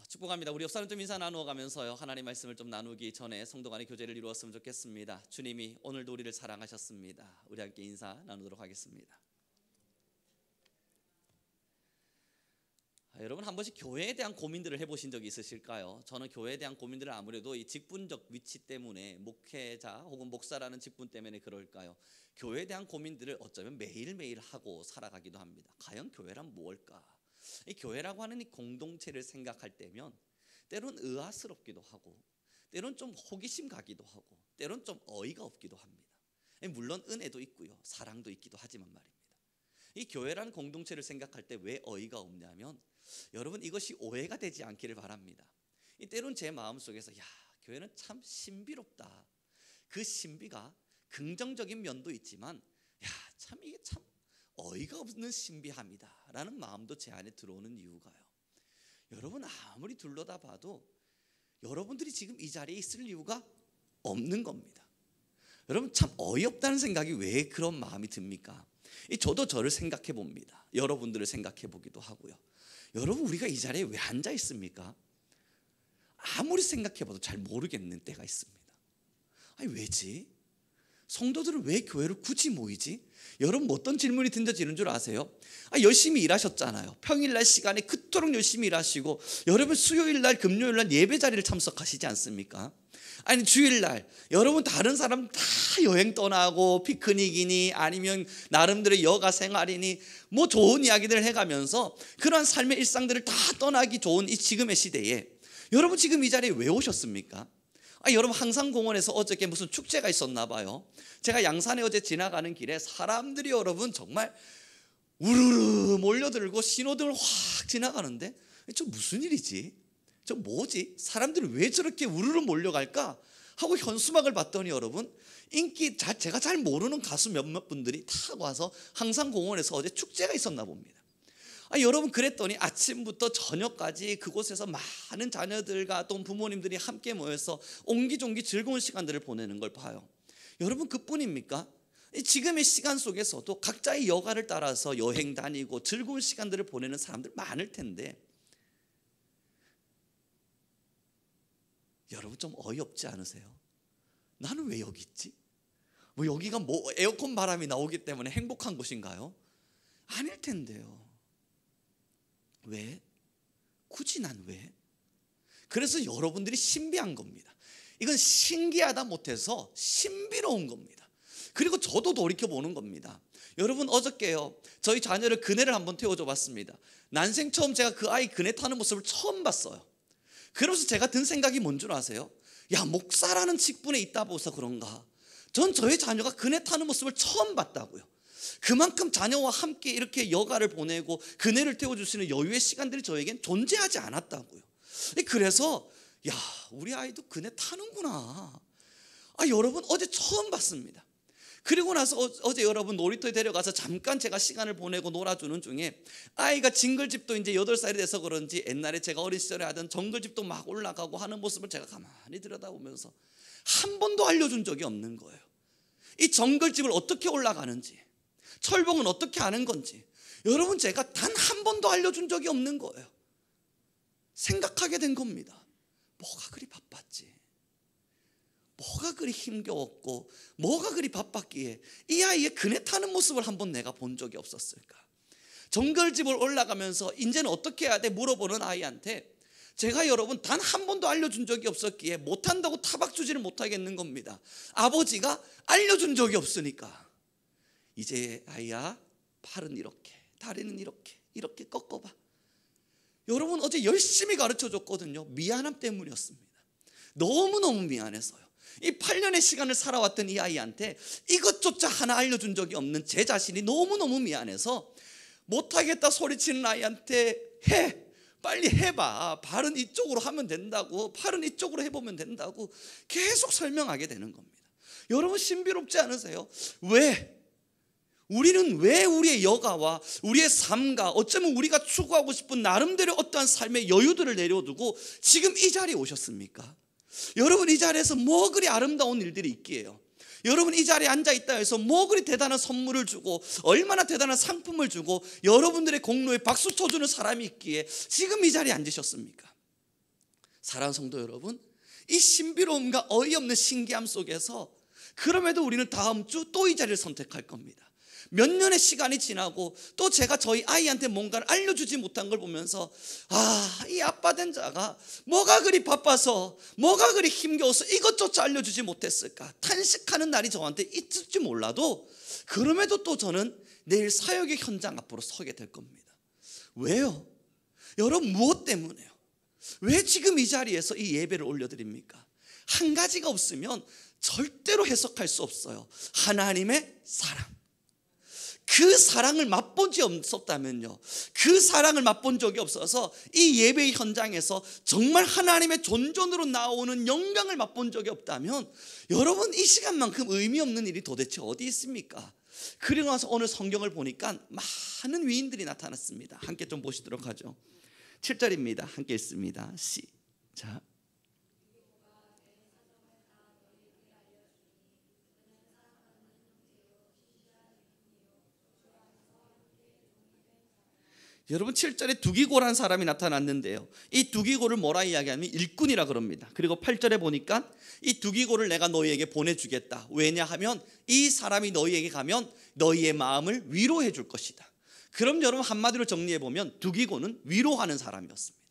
축복합니다. 우리 옆 사람 좀 인사 나누어 가면서요, 하나님 말씀을 좀 나누기 전에 성도 간의 교제를 이루었으면 좋겠습니다. 주님이 오늘도 우리를 사랑하셨습니다. 우리 함께 인사 나누도록 하겠습니다. 여러분, 한 번씩 교회에 대한 고민들을 해보신 적이 있으실까요? 저는 교회에 대한 고민들을 아무래도 이 직분적 위치 때문에, 목회자 혹은 목사라는 직분 때문에 그럴까요? 교회에 대한 고민들을 어쩌면 매일매일 하고 살아가기도 합니다. 과연 교회란 무엇일까? 이 교회라고 하는 이 공동체를 생각할 때면 때론 의아스럽기도 하고, 때론 좀 호기심 가기도 하고, 때론 좀 어이가 없기도 합니다. 물론 은혜도 있고요, 사랑도 있기도 하지만 말입니다. 이 교회라는 공동체를 생각할 때 왜 어이가 없냐면, 여러분, 이것이 오해가 되지 않기를 바랍니다. 때론 제 마음속에서 교회는 참 신비롭다, 그 신비가 긍정적인 면도 있지만 참 이게 참 어이가 없는 신비함이다 라는 마음도 제 안에 들어오는 이유가요, 여러분, 아무리 둘러다 봐도 여러분들이 지금 이 자리에 있을 이유가 없는 겁니다. 여러분, 참 어이없다는 생각이 왜 그런 마음이 듭니까? 저도 저를 생각해 봅니다. 여러분들을 생각해 보기도 하고요. 여러분, 우리가 이 자리에 왜 앉아 있습니까? 아무리 생각해 봐도 잘 모르겠는 때가 있습니다. 아니, 왜지? 성도들은 왜 교회를 굳이 모이지? 여러분, 어떤 질문이 던져지는 줄 아세요? 열심히 일하셨잖아요. 평일날 시간에 그토록 열심히 일하시고, 여러분 수요일날 금요일날 예배 자리를 참석하시지 않습니까? 아니, 주일날 여러분 다른 사람 다 여행 떠나고 피크닉이니 아니면 나름대로 여가 생활이니 뭐 좋은 이야기들 해가면서 그러한 삶의 일상들을 다 떠나기 좋은 이 지금의 시대에 여러분 지금 이 자리에 왜 오셨습니까? 여러분, 항상공원에서 어저께 무슨 축제가 있었나 봐요. 제가 양산에 어제 지나가는 길에 사람들이 여러분 정말 우르르 몰려들고 신호등을 확 지나가는데, 저 무슨 일이지? 저 뭐지? 사람들이 왜 저렇게 우르르 몰려갈까? 하고 현수막을 봤더니 여러분, 제가 잘 모르는 가수 몇몇 분들이 다 와서 항상공원에서 어제 축제가 있었나 봅니다. 여러분, 그랬더니 아침부터 저녁까지 그곳에서 많은 자녀들과 또 부모님들이 함께 모여서 옹기종기 즐거운 시간들을 보내는 걸 봐요. 여러분, 그뿐입니까? 지금의 시간 속에서도 각자의 여가를 따라서 여행 다니고 즐거운 시간들을 보내는 사람들 많을 텐데, 여러분 좀 어이없지 않으세요? 나는 왜 여기 있지? 뭐 여기가 뭐 에어컨 바람이 나오기 때문에 행복한 곳인가요? 아닐 텐데요. 왜? 굳이 난 왜? 그래서 여러분들이 신비한 겁니다. 이건 신기하다 못해서 신비로운 겁니다. 그리고 저도 돌이켜보는 겁니다. 여러분, 어저께요, 저희 자녀를 그네를 한번 태워줘 봤습니다. 난생 처음 제가 그 아이 그네 타는 모습을 처음 봤어요. 그러면서 제가 든 생각이 뭔 줄 아세요? 목사라는 직분에 있다 보서 그런가, 전 저희 자녀가 그네 타는 모습을 처음 봤다고요. 그만큼 자녀와 함께 이렇게 여가를 보내고 그네를 태워주시는 여유의 시간들이 저에겐 존재하지 않았다고요. 그래서 우리 아이도 그네 타는구나. 여러분, 어제 처음 봤습니다. 그리고 나서 어제 여러분 놀이터에 데려가서 잠깐 제가 시간을 보내고 놀아주는 중에 아이가 징글집도 이제 8살이 돼서 그런지 옛날에 제가 어린 시절에 하던 정글집도 막 올라가고 하는 모습을 제가 가만히 들여다보면서 한 번도 알려준 적이 없는 거예요. 이 정글집을 어떻게 올라가는지, 철봉은 어떻게 하는 건지 여러분, 제가 단 한 번도 알려준 적이 없는 거예요. 생각하게 된 겁니다. 뭐가 그리 바빴지? 뭐가 그리 힘겨웠고 뭐가 그리 바빴기에 이 아이의 그네 타는 모습을 한번 내가 본 적이 없었을까? 정글집을 올라가면서 이제는 어떻게 해야 돼? 물어보는 아이한테 제가 여러분 단 한 번도 알려준 적이 없었기에 못한다고 타박 주지를 못하겠는 겁니다. 아버지가 알려준 적이 없으니까. 이제 아이야, 팔은 이렇게, 다리는 이렇게 꺾어봐. 여러분, 어제 열심히 가르쳐줬거든요. 미안함 때문이었습니다. 너무너무 미안해서요. 이 8년의 시간을 살아왔던 이 아이한테 이것조차 하나 알려준 적이 없는 제 자신이 너무너무 미안해서 못하겠다 소리치는 아이한테 빨리 해봐, 발은 이쪽으로 하면 된다고, 팔은 이쪽으로 해보면 된다고 계속 설명하게 되는 겁니다. 여러분, 신비롭지 않으세요? 우리는 왜 우리의 여가와 우리의 삶과 어쩌면 우리가 추구하고 싶은 나름대로 어떠한 삶의 여유들을 내려두고 지금 이 자리에 오셨습니까? 여러분, 이 자리에서 뭐 그리 아름다운 일들이 있기에요? 여러분, 이 자리에 앉아있다 해서 뭐 그리 대단한 선물을 주고 얼마나 대단한 상품을 주고 여러분들의 공로에 박수 쳐주는 사람이 있기에 지금 이 자리에 앉으셨습니까? 사랑하는 성도 여러분, 이 신비로움과 어이없는 신기함 속에서 그럼에도 우리는 다음 주 또 이 자리를 선택할 겁니다. 몇 년의 시간이 지나고 또 제가 저희 아이한테 뭔가를 알려주지 못한 걸 보면서 이 아빠 된 자가 뭐가 그리 바빠서 뭐가 그리 힘겨워서 이것조차 알려주지 못했을까 탄식하는 날이 저한테 있을지 몰라도 그럼에도 또 저는 내일 사역의 현장 앞으로 서게 될 겁니다. 왜요? 여러분 무엇 때문에요? 왜 지금 이 자리에서 이 예배를 올려드립니까? 한 가지가 없으면 절대로 해석할 수 없어요. 하나님의 사랑. 그 사랑을 맛본 적이 없었다면요, 그 사랑을 맛본 적이 없어서 이 예배의 현장에서 정말 하나님의 존존으로 나오는 영광을 맛본 적이 없다면 여러분 이 시간만큼 의미 없는 일이 도대체 어디 있습니까? 그리고 나서 오늘 성경을 보니까 많은 위인들이 나타났습니다. 함께 좀 보시도록 하죠. 7절입니다. 함께 읽습니다. 시작. 여러분 7절에 두기고라는 사람이 나타났는데요, 이 두기고를 뭐라 이야기하면 일꾼이라 그럽니다. 그리고 8절에 보니까 이 두기고를 내가 너희에게 보내주겠다. 왜냐하면 이 사람이 너희에게 가면 너희의 마음을 위로해 줄 것이다. 그럼 여러분 한마디로 정리해 보면 두기고는 위로하는 사람이었습니다.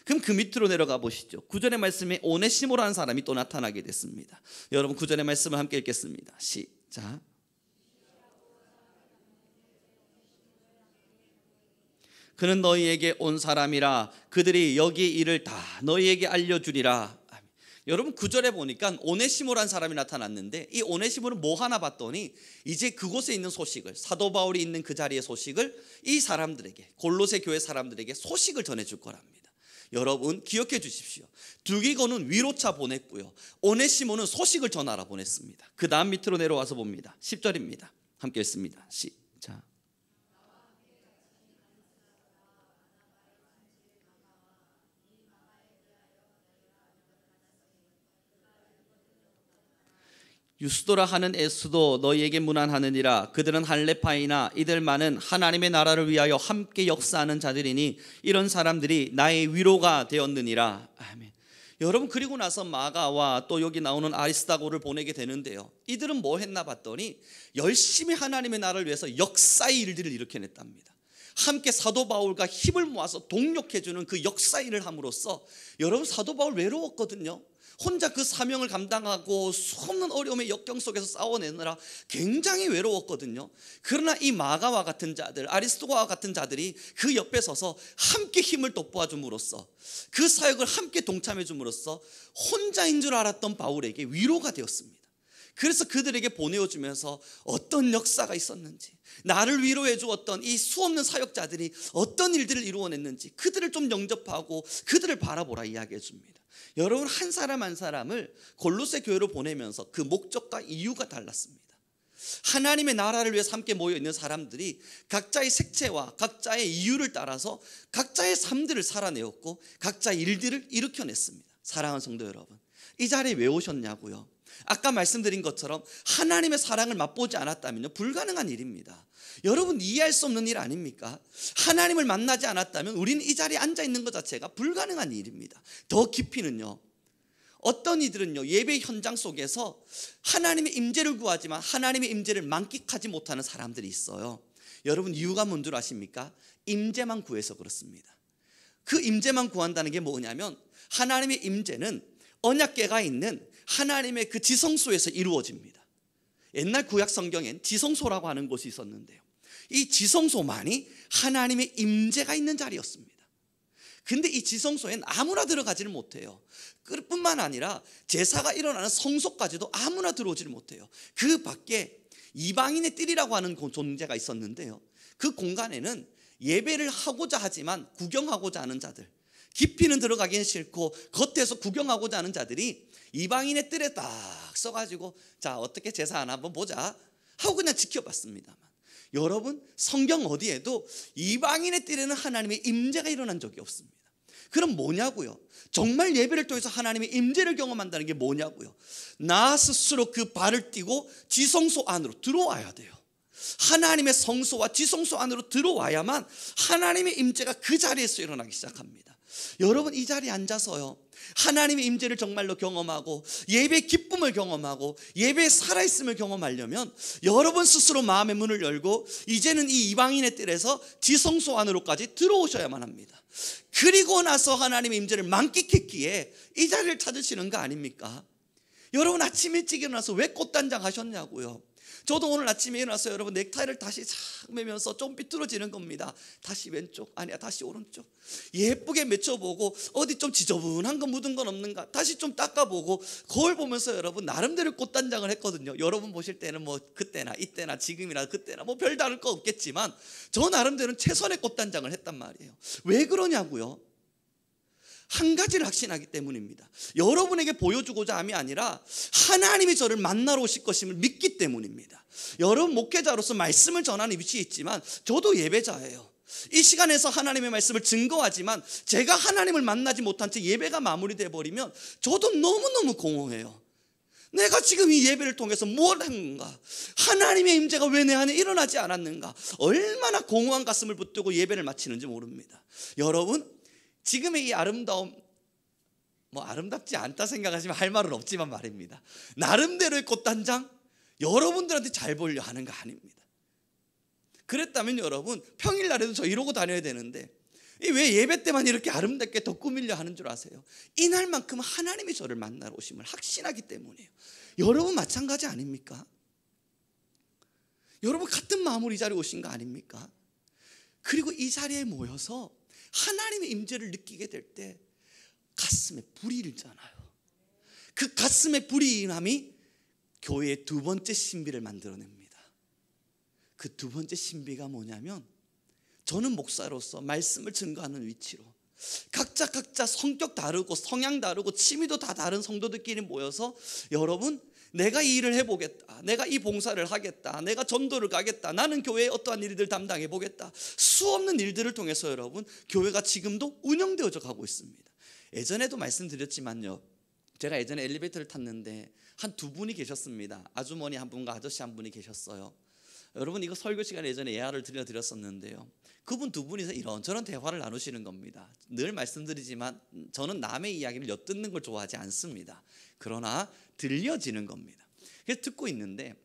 그럼 그 밑으로 내려가 보시죠. 9절의 말씀에 오네시모라는 사람이 또 나타나게 됐습니다. 여러분 9절의 말씀을 함께 읽겠습니다. 시작. 그는 너희에게 온 사람이라 그들이 여기 일을 다 너희에게 알려주리라. 여러분 9절에 보니까 오네시모라는 사람이 나타났는데 이 오네시모는 뭐 하나 봤더니 이제 그곳에 있는 소식을, 사도 바울이 있는 그 자리의 소식을 이 사람들에게, 골로새 교회 사람들에게 소식을 전해줄 거랍니다. 여러분 기억해 주십시오. 두기고는 위로차 보냈고요, 오네시모는 소식을 전하라 보냈습니다. 그 다음 밑으로 내려와서 봅니다. 10절입니다. 함께 읽습니다. 시작. 유스도라 하는 에스도 너희에게 문안하느니라. 그들은 할레파이나 이들만은 하나님의 나라를 위하여 함께 역사하는 자들이니 이런 사람들이 나의 위로가 되었느니라. 아멘. 여러분 그리고 나서 마가와 또 여기 나오는 아리스다고를 보내게 되는데요, 이들은 뭐 했나 봤더니 열심히 하나님의 나라를 위해서 역사의 일들을 일으켜냈답니다. 함께 사도 바울과 힘을 모아서 동력해주는 그 역사 일을 함으로써, 여러분 사도 바울 외로웠거든요. 혼자 그 사명을 감당하고 수없는 어려움의 역경 속에서 싸워내느라 굉장히 외로웠거든요. 그러나 이 마가와 같은 자들, 아리스도가와 같은 자들이 그 옆에 서서 함께 힘을 돋보아줌으로써, 그 사역을 함께 동참해 줌으로써 혼자인 줄 알았던 바울에게 위로가 되었습니다. 그래서 그들에게 보내어주면서 어떤 역사가 있었는지, 나를 위로해 주었던 이 수없는 사역자들이 어떤 일들을 이루어냈는지 그들을 좀 영접하고 그들을 바라보라 이야기해 줍니다. 여러분 한 사람 한 사람을 골로새 교회로 보내면서 그 목적과 이유가 달랐습니다. 하나님의 나라를 위해서 함께 모여있는 사람들이 각자의 색채와 각자의 이유를 따라서 각자의 삶들을 살아내었고 각자의 일들을 일으켜냈습니다. 사랑하는 성도 여러분, 이 자리에 왜 오셨냐고요? 아까 말씀드린 것처럼 하나님의 사랑을 맛보지 않았다면요, 불가능한 일입니다. 여러분 이해할 수 없는 일 아닙니까? 하나님을 만나지 않았다면 우리는 이 자리에 앉아있는 것 자체가 불가능한 일입니다. 더 깊이는요, 어떤 이들은요 예배 현장 속에서 하나님의 임재를 구하지만 하나님의 임재를 만끽하지 못하는 사람들이 있어요. 여러분 이유가 뭔 줄 아십니까? 임재만 구해서 그렇습니다. 그 임재만 구한다는 게 뭐냐면 하나님의 임재는 언약궤가 있는 하나님의 그 지성소에서 이루어집니다. 옛날 구약 성경엔 지성소라고 하는 곳이 있었는데요, 이 지성소만이 하나님의 임재가 있는 자리였습니다. 근데 이 지성소엔 아무나 들어가지를 못해요. 뿐만 아니라 제사가 일어나는 성소까지도 아무나 들어오지를 못해요. 그 밖에 이방인의 뜰이라고 하는 존재가 있었는데요, 그 공간에는 예배를 하고자 하지만 구경하고자 하는 자들, 깊이는 들어가기는 싫고 겉에서 구경하고자 하는 자들이 이방인의 뜰에 딱 써가지고 자 어떻게 제사하나 한번 보자 하고 그냥 지켜봤습니다만, 여러분 성경 어디에도 이방인의 뜰에는 하나님의 임재가 일어난 적이 없습니다. 그럼 뭐냐고요? 정말 예배를 통해서 하나님의 임재를 경험한다는 게 뭐냐고요? 나 스스로 그 발을 띄고 지성소 안으로 들어와야 돼요. 하나님의 성소와 지성소 안으로 들어와야만 하나님의 임재가 그 자리에서 일어나기 시작합니다. 여러분, 이 자리에 앉아서요, 하나님의 임재를 정말로 경험하고 예배의 기쁨을 경험하고 예배의 살아있음을 경험하려면 여러분 스스로 마음의 문을 열고 이제는 이 이방인의 뜰에서 지성소 안으로까지 들어오셔야만 합니다. 그리고 나서 하나님의 임재를 만끽했기에 이 자리를 찾으시는 거 아닙니까? 여러분, 아침 일찍 일어나서 왜 꽃단장 하셨냐고요? 저도 오늘 아침에 일어나서 여러분 넥타이를 다시 싹 매면서 좀 삐뚤어지는 겁니다. 다시 왼쪽, 아니야 다시 오른쪽, 예쁘게 맺혀보고 어디 좀 지저분한 거 묻은 건 없는가 다시 좀 닦아보고 거울 보면서 여러분 나름대로 꽃단장을 했거든요. 여러분 보실 때는 뭐 그때나 이때나 지금이나 그때나 뭐 별다를 거 없겠지만 저 나름대로는 최선의 꽃단장을 했단 말이에요. 왜 그러냐고요? 한 가지를 확신하기 때문입니다. 여러분에게 보여주고자 함이 아니라 하나님이 저를 만나러 오실 것임을 믿기 때문입니다. 여러분, 목회자로서 말씀을 전하는 위치에 있지만 저도 예배자예요. 이 시간에서 하나님의 말씀을 증거하지만 제가 하나님을 만나지 못한 채 예배가 마무리돼 버리면 저도 너무너무 공허해요. 내가 지금 이 예배를 통해서 무엇을 한 건가? 하나님의 임재가 왜 내 안에 일어나지 않았는가? 얼마나 공허한 가슴을 붙들고 예배를 마치는지 모릅니다. 여러분, 지금의 이 아름다움, 뭐 아름답지 않다 생각하시면 할 말은 없지만 말입니다. 나름대로의 꽃단장, 여러분들한테 잘 보이려 하는 거 아닙니다. 그랬다면 여러분, 평일날에도 저 이러고 다녀야 되는데 왜 예배 때만 이렇게 아름답게 더 꾸밀려 하는 줄 아세요? 이날만큼 하나님이 저를 만나러 오심을 확신하기 때문이에요. 여러분 마찬가지 아닙니까? 여러분 같은 마음으로 이 자리에 오신 거 아닙니까? 그리고 이 자리에 모여서 하나님의 임재를 느끼게 될 때 가슴에 불이 일잖아요. 그 가슴의 불이 일함이 교회의 두 번째 신비를 만들어냅니다. 그 두 번째 신비가 뭐냐면, 저는 목사로서 말씀을 증거하는 위치로 각자 성격 다르고 성향 다르고 취미도 다 다른 성도들끼리 모여서 여러분, 내가 이 일을 해보겠다, 내가 이 봉사를 하겠다, 내가 전도를 가겠다, 나는 교회에 어떠한 일들 담당해 보겠다, 수없는 일들을 통해서 여러분 교회가 지금도 운영되어져 가고 있습니다. 예전에도 말씀드렸지만요, 제가 예전에 엘리베이터를 탔는데 한 두 분이 계셨습니다. 아주머니 한 분과 아저씨 한 분이 계셨어요. 여러분, 이거 설교 시간에 예전에 예화를 드렸었는데요, 그분 두 분이서 이런저런 대화를 나누시는 겁니다. 늘 말씀드리지만 저는 남의 이야기를 엿듣는 걸 좋아하지 않습니다. 그러나 들려지는 겁니다. 그래서 듣고 있는데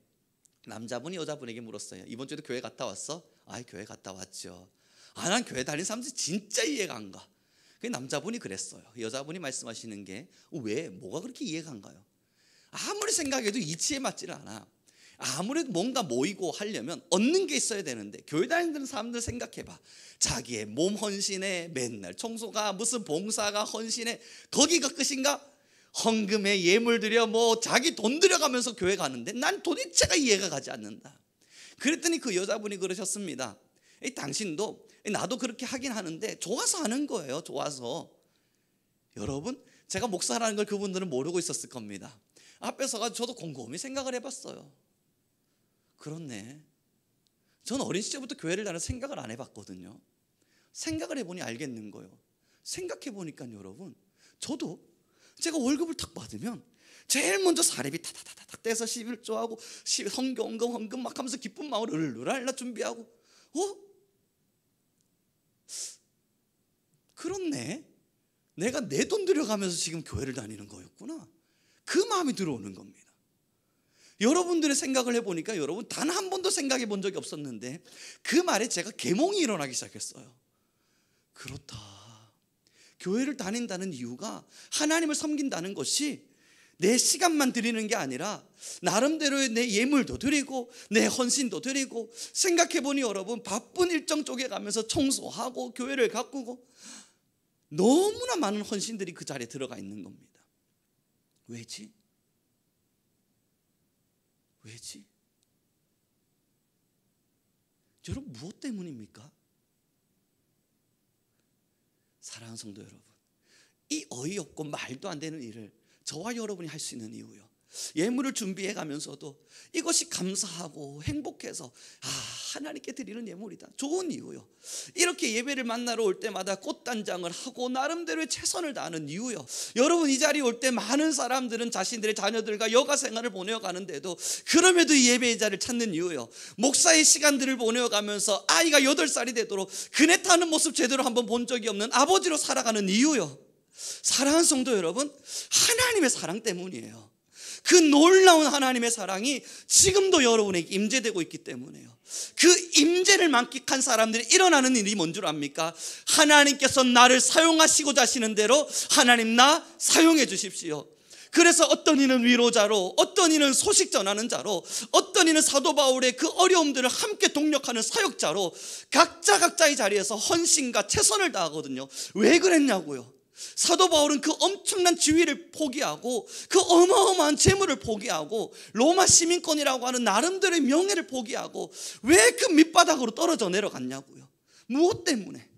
남자분이 여자분에게 물었어요. 이번 주에도 교회 갔다 왔어? 아, 교회 갔다 왔죠. 아, 난 교회 다니는 사람들이 진짜 이해가 안 가. 그 남자분이 그랬어요. 여자분이 말씀하시는 게 왜, 뭐가 그렇게 이해가 안 가요? 아무리 생각해도 이치에 맞지를 않아. 아무래도 뭔가 모이고 하려면 얻는 게 있어야 되는데, 교회 다니는 사람들 생각해봐. 자기의 몸 헌신에 맨날 청소가 무슨 봉사가 헌신에 거기가 끝인가? 헌금에 예물 드려 뭐 자기 돈 들여가면서 교회 가는데 난 도대체가 이해가 가지 않는다. 그랬더니 그 여자분이 그러셨습니다. 당신도 나도 그렇게 하긴 하는데 좋아서 하는 거예요. 좋아서. 여러분, 제가 목사라는 걸 그분들은 모르고 있었을 겁니다. 앞에 서가지고 저도 곰곰이 생각을 해봤어요. 그렇네. 저는 어린 시절부터 교회를 다니는 생각을 안 해봤거든요. 생각을 해보니 알겠는 거예요. 생각해보니까 여러분, 저도 제가 월급을 탁 받으면 제일 먼저 사례비 타타타타 떼서 11조하고 성경 헌금 막 하면서 기쁜 마음으로 을루랄라 준비하고, 그렇네, 내가 내 돈 들여가면서 지금 교회를 다니는 거였구나, 그 마음이 들어오는 겁니다. 여러분들의 생각을 해보니까 여러분 단 한 번도 생각해 본 적이 없었는데 그 말에 제가 계몽이 일어나기 시작했어요. 그렇다, 교회를 다닌다는 이유가 하나님을 섬긴다는 것이 내 시간만 드리는 게 아니라 나름대로의 내 예물도 드리고 내 헌신도 드리고, 생각해보니 여러분 바쁜 일정 쪽에 가면서 청소하고 교회를 가꾸고 너무나 많은 헌신들이 그 자리에 들어가 있는 겁니다. 왜지? 왜지? 여러분, 무엇 때문입니까? 사랑하는 성도 여러분, 이 어이없고 말도 안 되는 일을 저와 여러분이 할 수 있는 이유요, 예물을 준비해 가면서도 이것이 감사하고 행복해서 하나님께 드리는 예물이다. 좋은 이유요. 이렇게 예배를 만나러 올 때마다 꽃단장을 하고 나름대로의 최선을 다하는 이유요. 여러분 이 자리에 올 때 많은 사람들은 자신들의 자녀들과 여가 생활을 보내어 가는데도 그럼에도 이 예배의 자리를 찾는 이유요. 목사의 시간들을 보내어 가면서 아이가 8살이 되도록 그네 타는 모습 제대로 한번 본 적이 없는 아버지로 살아가는 이유요. 사랑하는 성도 여러분, 하나님의 사랑 때문이에요. 그 놀라운 하나님의 사랑이 지금도 여러분에게 임재되고 있기 때문에요. 그 임재를 만끽한 사람들이 일어나는 일이 뭔 줄 압니까? 하나님께서 나를 사용하시고자 하시는 대로 하나님 나 사용해 주십시오. 그래서 어떤 이는 위로자로, 어떤 이는 소식 전하는 자로, 어떤 이는 사도 바울의 그 어려움들을 함께 동력하는 사역자로 각자의 자리에서 헌신과 최선을 다하거든요. 왜 그랬냐고요? 사도 바울은 그 엄청난 지위를 포기하고 그 어마어마한 재물을 포기하고 로마 시민권이라고 하는 나름대로의 명예를 포기하고 왜 그 밑바닥으로 떨어져 내려갔냐고요. 무엇 때문에?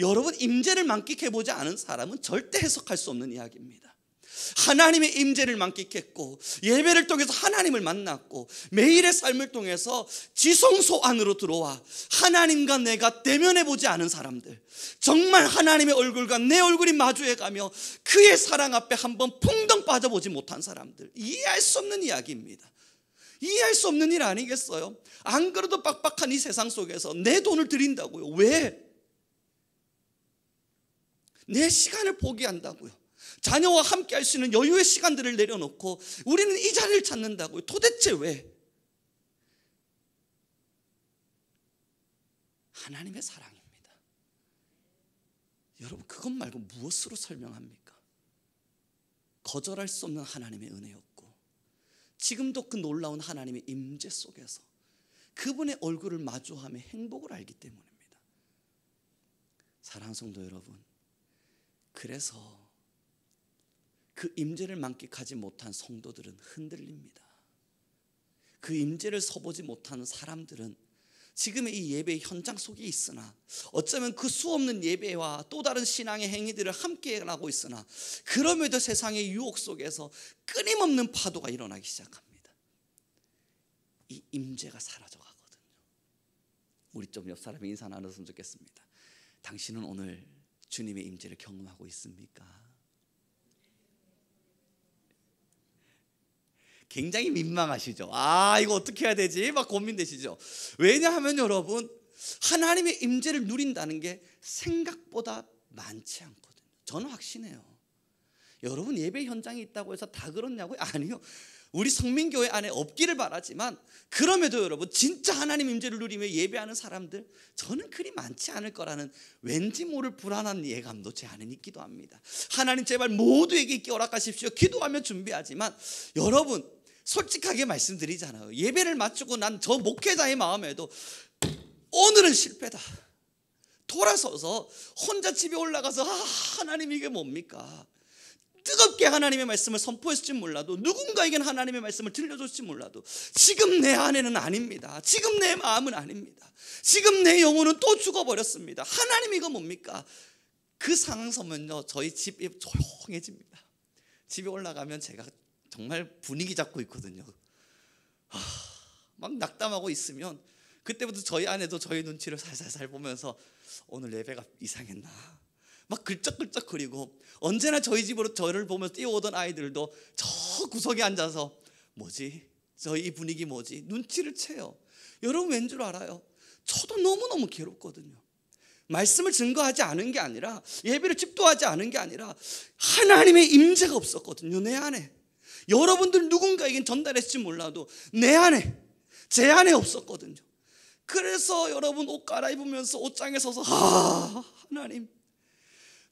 여러분, 임재를 만끽해보지 않은 사람은 절대 해석할 수 없는 이야기입니다. 하나님의 임재를 만끽했고 예배를 통해서 하나님을 만났고 매일의 삶을 통해서 지성소 안으로 들어와 하나님과 내가 대면해보지 않은 사람들, 정말 하나님의 얼굴과 내 얼굴이 마주해가며 그의 사랑 앞에 한번 풍덩 빠져보지 못한 사람들, 이해할 수 없는 이야기입니다. 이해할 수 없는 일 아니겠어요? 안 그래도 빡빡한 이 세상 속에서 내 돈을 드린다고요. 왜? 내 시간을 포기한다고요. 자녀와 함께 할 수 있는 여유의 시간들을 내려놓고 우리는 이 자리를 찾는다고요. 도대체 왜? 하나님의 사랑입니다. 여러분, 그것 말고 무엇으로 설명합니까? 거절할 수 없는 하나님의 은혜였고 지금도 그 놀라운 하나님의 임재 속에서 그분의 얼굴을 마주하며 행복을 알기 때문입니다. 사랑하는 성도 여러분, 그래서 그 임재를 만끽하지 못한 성도들은 흔들립니다. 그 임재를 서보지 못하는 사람들은 지금의 이 예배의 현장 속에 있으나 어쩌면 그 수없는 예배와 또 다른 신앙의 행위들을 함께 하고 있으나 그럼에도 세상의 유혹 속에서 끊임없는 파도가 일어나기 시작합니다. 이 임재가 사라져 가거든요. 우리 좀 옆 사람이 인사 나눴으면 좋겠습니다. 당신은 오늘 주님의 임재를 경험하고 있습니까? 굉장히 민망하시죠? 이거 어떻게 해야 되지? 막 고민되시죠? 왜냐하면 여러분, 하나님의 임재를 누린다는 게 생각보다 많지 않거든요. 저는 확신해요. 여러분, 예배 현장에 있다고 해서 다 그렇냐고요? 아니요. 우리 성민교회 안에 없기를 바라지만 그럼에도 여러분, 진짜 하나님 임재를 누리며 예배하는 사람들 저는 그리 많지 않을 거라는 왠지 모를 불안한 예감도 제 안에 있기도 합니다. 하나님 제발 모두에게 있게 허락하십시오. 기도하며 준비하지만 여러분, 솔직하게 말씀드리잖아요. 예배를 마치고 난 저 목회자의 마음에도 오늘은 실패다. 돌아서서 혼자 집에 올라가서 하나님 이게 뭡니까? 뜨겁게 하나님의 말씀을 선포했을지 몰라도 누군가에게는 하나님의 말씀을 들려줬을지 몰라도 지금 내 안에는 아닙니다. 지금 내 마음은 아닙니다. 지금 내 영혼은 또 죽어버렸습니다. 하나님 이거 뭡니까? 그 상황 서면요, 저희 집이 조용해집니다. 집에 올라가면 제가 정말 분위기 잡고 있거든요. 막 낙담하고 있으면 그때부터 저희 아내도 저희 눈치를 살살살 보면서 오늘 예배가 이상했나 막 글쩍글쩍거리고, 언제나 저희 집으로 저를 보면서 뛰어오던 아이들도 저 구석에 앉아서 뭐지? 저희 이 분위기 뭐지? 눈치를 채요. 여러분 왠 줄 알아요? 저도 너무너무 괴롭거든요. 말씀을 증거하지 않은 게 아니라 예배를 집도하지 않은 게 아니라 하나님의 임재가 없었거든요. 내 안에. 여러분들 누군가에겐 전달했을지 몰라도 내 안에, 제 안에 없었거든요. 그래서 여러분 옷 갈아입으면서 옷장에 서서 하나님,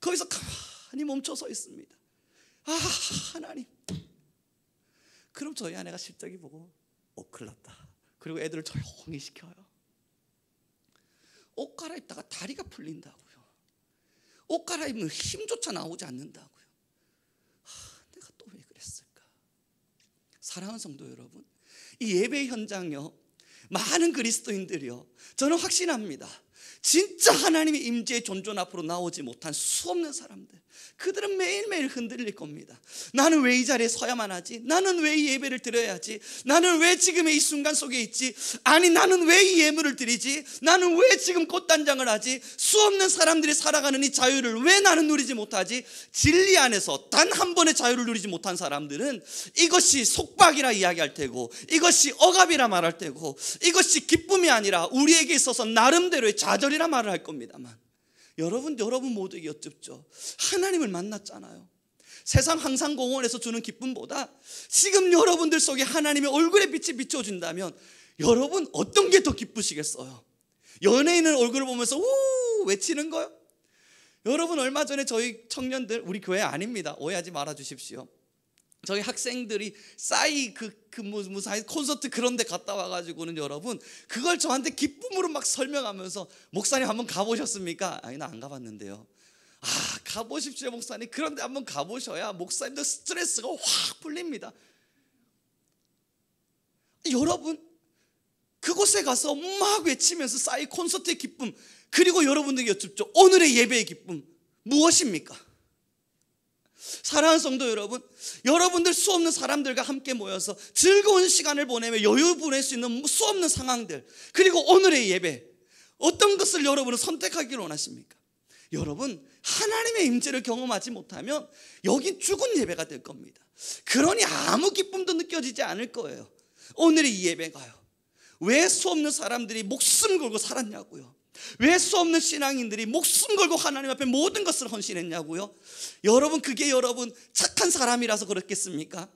거기서 가만히 멈춰 서 있습니다. 하나님. 그럼 저희 아내가 실적이 보고 큰일 났다. 그리고 애들을 조용히 시켜요. 옷 갈아입다가 다리가 풀린다고요. 옷 갈아입으면 힘조차 나오지 않는다고요. 내가 또 왜 그랬을까? 사랑하는 성도 여러분, 이 예배 현장요, 많은 그리스도인들이요, 저는 확신합니다. 진짜 하나님의 임재의 존존 앞으로 나오지 못한 수없는 사람들, 그들은 매일매일 흔들릴 겁니다. 나는 왜 이 자리에 서야만 하지? 나는 왜 이 예배를 드려야 하지? 나는 왜 지금의 이 순간 속에 있지? 아니, 나는 왜 이 예물을 드리지? 나는 왜 지금 꽃단장을 하지? 수없는 사람들이 살아가는 이 자유를 왜 나는 누리지 못하지? 진리 안에서 단 한 번의 자유를 누리지 못한 사람들은 이것이 속박이라 이야기할 테고, 이것이 억압이라 말할 테고, 이것이 기쁨이 아니라 우리에게 있어서 나름대로의 좌절이라 말을 할 겁니다만, 여러분 모두에게 여쭙죠. 하나님을 만났잖아요. 세상 항상공원에서 주는 기쁨보다 지금 여러분들 속에 하나님의 얼굴의 빛이 비춰준다면 여러분 어떤 게 더 기쁘시겠어요? 연예인은 얼굴을 보면서 우 외치는 거요? 여러분, 얼마 전에 저희 청년들, 우리 교회 아닙니다, 오해하지 말아 주십시오. 저희 학생들이 싸이 무슨 콘서트 그런 데 갔다 와가지고는 여러분, 그걸 저한테 기쁨으로 막 설명하면서, 목사님 한번 가보셨습니까? 아니, 나 안 가봤는데요. 아, 가보십시오 목사님. 그런데 한번 가보셔야 목사님도 스트레스가 확 풀립니다. 여러분, 그곳에 가서 막 외치면서 싸이 콘서트의 기쁨, 그리고 여러분들에게 여쭙죠. 오늘의 예배의 기쁨 무엇입니까? 사랑하는 성도 여러분, 여러분들 수없는 사람들과 함께 모여서 즐거운 시간을 보내며 여유 보낼 수 있는 수없는 상황들, 그리고 오늘의 예배, 어떤 것을 여러분은 선택하기를 원하십니까? 여러분, 하나님의 임재를 경험하지 못하면 여긴 죽은 예배가 될 겁니다. 그러니 아무 기쁨도 느껴지지 않을 거예요. 오늘의 이 예배가요, 왜 수없는 사람들이 목숨 걸고 살았냐고요? 왜 수없는 신앙인들이 목숨 걸고 하나님 앞에 모든 것을 헌신했냐고요? 여러분, 그게 여러분 착한 사람이라서 그렇겠습니까?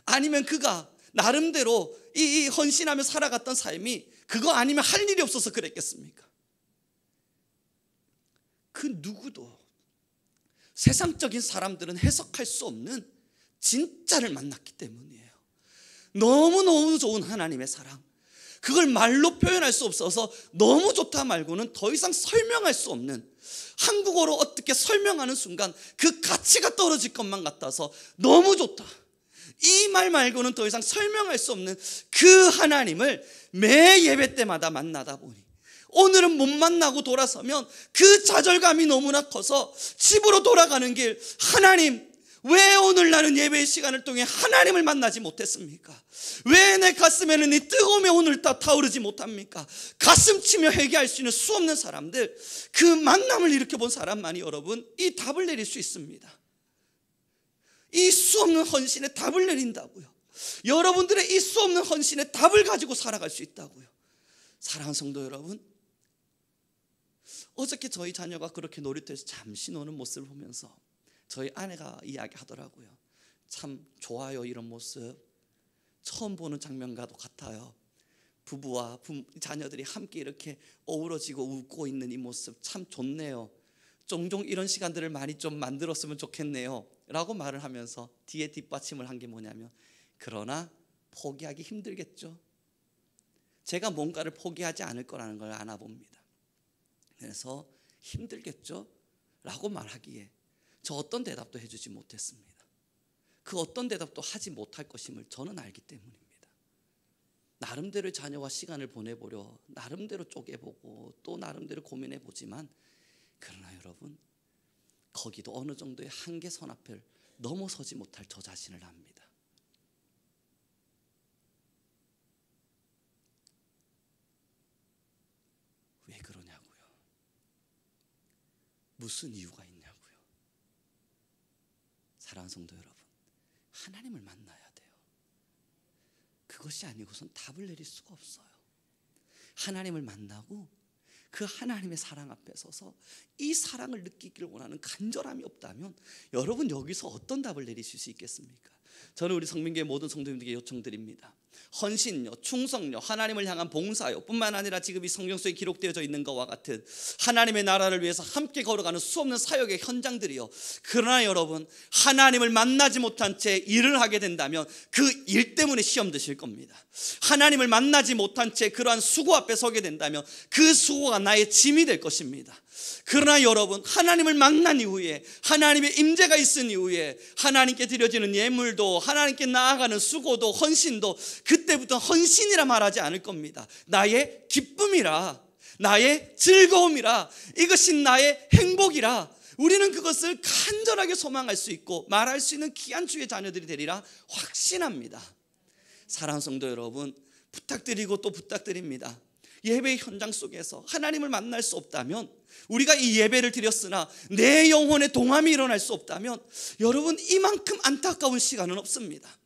아니면 그가 나름대로 이 헌신하며 살아갔던 삶이 그거 아니면 할 일이 없어서 그랬겠습니까? 그 누구도, 세상적인 사람들은 해석할 수 없는 진짜를 만났기 때문이에요. 너무너무 좋은 하나님의 사랑, 그걸 말로 표현할 수 없어서 너무 좋다 말고는 더 이상 설명할 수 없는, 한국어로 어떻게 설명하는 순간 그 가치가 떨어질 것만 같아서 너무 좋다, 이 말 말고는 더 이상 설명할 수 없는 그 하나님을 매 예배 때마다 만나다 보니 오늘은 못 만나고 돌아서면 그 좌절감이 너무나 커서 집으로 돌아가는 길, 하나님, 왜 오늘 나는 예배의 시간을 통해 하나님을 만나지 못했습니까? 왜 내 가슴에는 이 뜨거움이 오늘 다 타오르지 못합니까? 가슴 치며 회개할 수 있는 수없는 사람들, 그 만남을 일으켜본 사람만이 여러분 이 답을 내릴 수 있습니다. 이 수없는 헌신에 답을 내린다고요. 여러분들의 이 수없는 헌신에 답을 가지고 살아갈 수 있다고요. 사랑하는 성도 여러분, 어저께 저희 자녀가 그렇게 놀이터에서 잠시 노는 모습을 보면서 저희 아내가 이야기하더라고요. 참 좋아요, 이런 모습. 처음 보는 장면과도 같아요. 부부와 자녀들이 함께 이렇게 어우러지고 웃고 있는 이 모습 참 좋네요. 종종 이런 시간들을 많이 좀 만들었으면 좋겠네요 라고 말을 하면서 뒤에 뒷받침을 한 게 뭐냐면, 그러나 포기하기 힘들겠죠. 제가 뭔가를 포기하지 않을 거라는 걸 아나 봅니다. 그래서 힘들겠죠 라고 말하기에 저 어떤 대답도 해주지 못했습니다. 그 어떤 대답도 하지 못할 것임을 저는 알기 때문입니다. 나름대로 자녀와 시간을 보내보려 나름대로 쪼개보고 또 나름대로 고민해보지만, 그러나 여러분, 거기도 어느 정도의 한계선 앞을 넘어서지 못할 저 자신을 압니다. 왜 그러냐고요? 무슨 이유가 있냐고요? 사랑하는 성도 여러분, 하나님을 만나야 돼요. 그것이 아니고선 답을 내릴 수가 없어요. 하나님을 만나고 그 하나님의 사랑 앞에 서서 이 사랑을 느끼기를 원하는 간절함이 없다면 여러분 여기서 어떤 답을 내리실 수 있겠습니까? 저는 우리 성민교회 모든 성도님들에게 요청드립니다. 헌신요, 충성요, 하나님을 향한 봉사요 뿐만 아니라 지금 이 성경 속에 기록되어져 있는 것과 같은 하나님의 나라를 위해서 함께 걸어가는 수없는 사역의 현장들이요, 그러나 여러분, 하나님을 만나지 못한 채 일을 하게 된다면 그 일 때문에 시험 드실 겁니다. 하나님을 만나지 못한 채 그러한 수고 앞에 서게 된다면 그 수고가 나의 짐이 될 것입니다. 그러나 여러분, 하나님을 만난 이후에, 하나님의 임재가 있은 이후에 하나님께 드려지는 예물도, 하나님께 나아가는 수고도, 헌신도 그때부터 헌신이라 말하지 않을 겁니다. 나의 기쁨이라, 나의 즐거움이라, 이것이 나의 행복이라, 우리는 그것을 간절하게 소망할 수 있고 말할 수 있는 귀한 주의 자녀들이 되리라 확신합니다. 사랑하는 성도 여러분, 부탁드리고 또 부탁드립니다. 예배 현장 속에서 하나님을 만날 수 없다면, 우리가 이 예배를 드렸으나 내 영혼의 동함이 일어날 수 없다면, 여러분 이만큼 안타까운 시간은 없습니다.